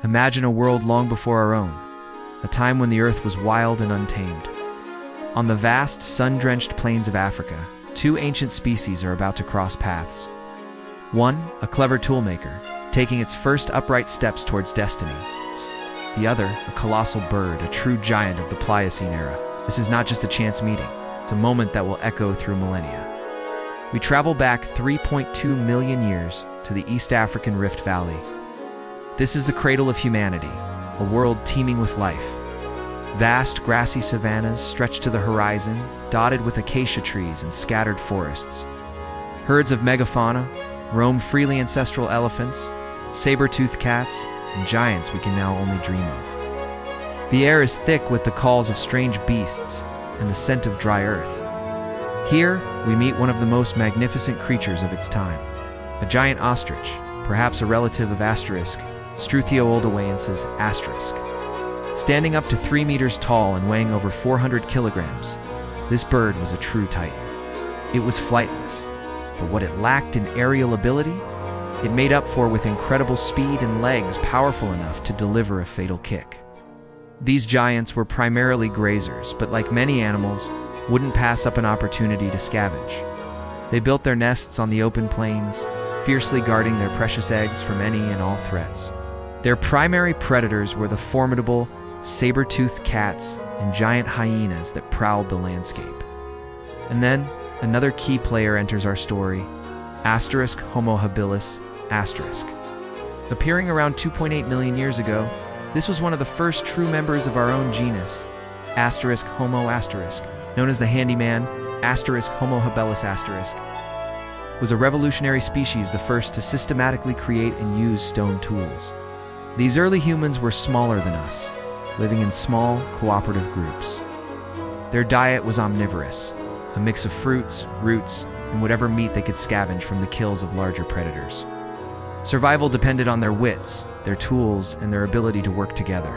Imagine a world long before our own, a time when the earth was wild and untamed. On the vast, sun-drenched plains of Africa, two ancient species are about to cross paths. One, a clever toolmaker, taking its first upright steps towards destiny. The other, a colossal bird, a true giant of the Pliocene era. This is not just a chance meeting. It's a moment that will echo through millennia. We travel back 3.2 million years to the East African Rift Valley. This is the cradle of humanity, a world teeming with life. Vast grassy savannas stretch to the horizon, dotted with acacia trees and scattered forests. Herds of megafauna roam freely, ancestral elephants, saber-toothed cats, and giants we can now only dream of. The air is thick with the calls of strange beasts and the scent of dry earth. Here, we meet one of the most magnificent creatures of its time, a giant ostrich, perhaps a relative of Asterisk, Struthiooldawayensis asterisk. Standing up to 3 meters tall and weighing over 400 kilograms, this bird was a true titan. It was flightless, but what it lacked in aerial ability, it made up for with incredible speed and legs powerful enough to deliver a fatal kick. These giants were primarily grazers, but like many animals, wouldn't pass up an opportunity to scavenge. They built their nests on the open plains, fiercely guarding their precious eggs from any and all threats. Their primary predators were the formidable saber-toothed cats and giant hyenas that prowled the landscape. And then, another key player enters our story, asterisk Homo Habilis asterisk. Appearing around 2.8 million years ago, this was one of the first true members of our own genus, asterisk Homo asterisk, known as the handyman, asterisk Homo Habilis asterisk. Was a revolutionary species, the first to systematically create and use stone tools. These early humans were smaller than us, living in small, cooperative groups. Their diet was omnivorous, a mix of fruits, roots, and whatever meat they could scavenge from the kills of larger predators. Survival depended on their wits, their tools, and their ability to work together.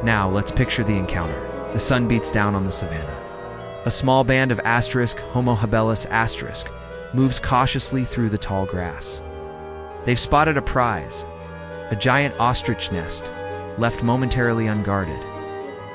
Now, let's picture the encounter. The sun beats down on the savanna. A small band of asterisk Homo Habilis asterisk moves cautiously through the tall grass. They've spotted a prize, a giant ostrich nest, left momentarily unguarded.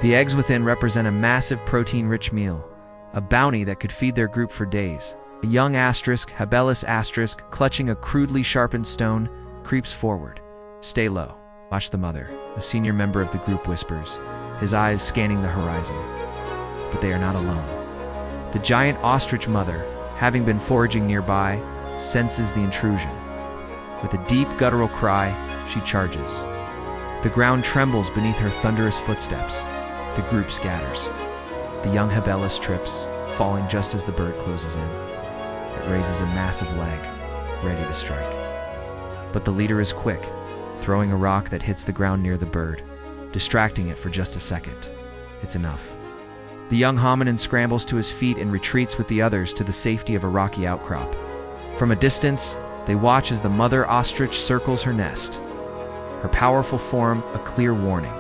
The eggs within represent a massive protein-rich meal, a bounty that could feed their group for days. A young asterisk, Habilis asterisk, clutching a crudely sharpened stone, creeps forward. Stay low. Watch the mother, a senior member of the group whispers, his eyes scanning the horizon. But they are not alone. The giant ostrich mother, having been foraging nearby, senses the intrusion. With a deep guttural cry, she charges. The ground trembles beneath her thunderous footsteps. The group scatters. The young Habilis trips, falling just as the bird closes in. It raises a massive leg, ready to strike. But the leader is quick, throwing a rock that hits the ground near the bird, distracting it for just a second. It's enough. The young hominin scrambles to his feet and retreats with the others to the safety of a rocky outcrop. From a distance, they watch as the mother ostrich circles her nest, her powerful form a clear warning.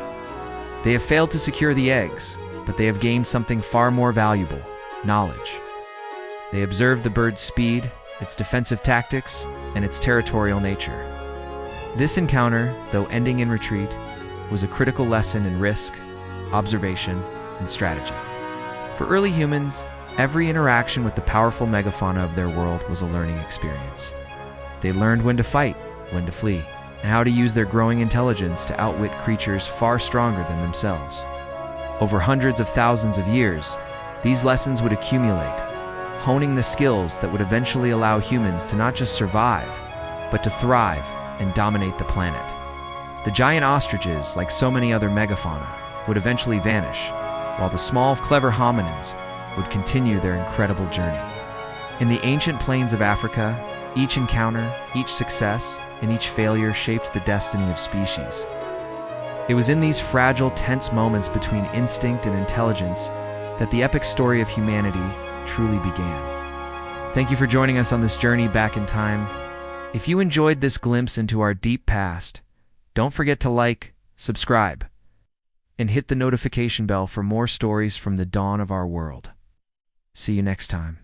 They have failed to secure the eggs, but they have gained something far more valuable: knowledge. They observe the bird's speed, its defensive tactics, and its territorial nature. This encounter, though ending in retreat, was a critical lesson in risk, observation, and strategy. For early humans, every interaction with the powerful megafauna of their world was a learning experience. They learned when to fight, when to flee, and how to use their growing intelligence to outwit creatures far stronger than themselves. Over hundreds of thousands of years, these lessons would accumulate, honing the skills that would eventually allow humans to not just survive, but to thrive and dominate the planet. The giant ostriches, like so many other megafauna, would eventually vanish, while the small, clever hominins would continue their incredible journey. In the ancient plains of Africa, each encounter, each success, and each failure shaped the destiny of species. It was in these fragile, tense moments between instinct and intelligence that the epic story of humanity truly began. Thank you for joining us on this journey back in time. If you enjoyed this glimpse into our deep past, don't forget to like, subscribe, and hit the notification bell for more stories from the dawn of our world. See you next time.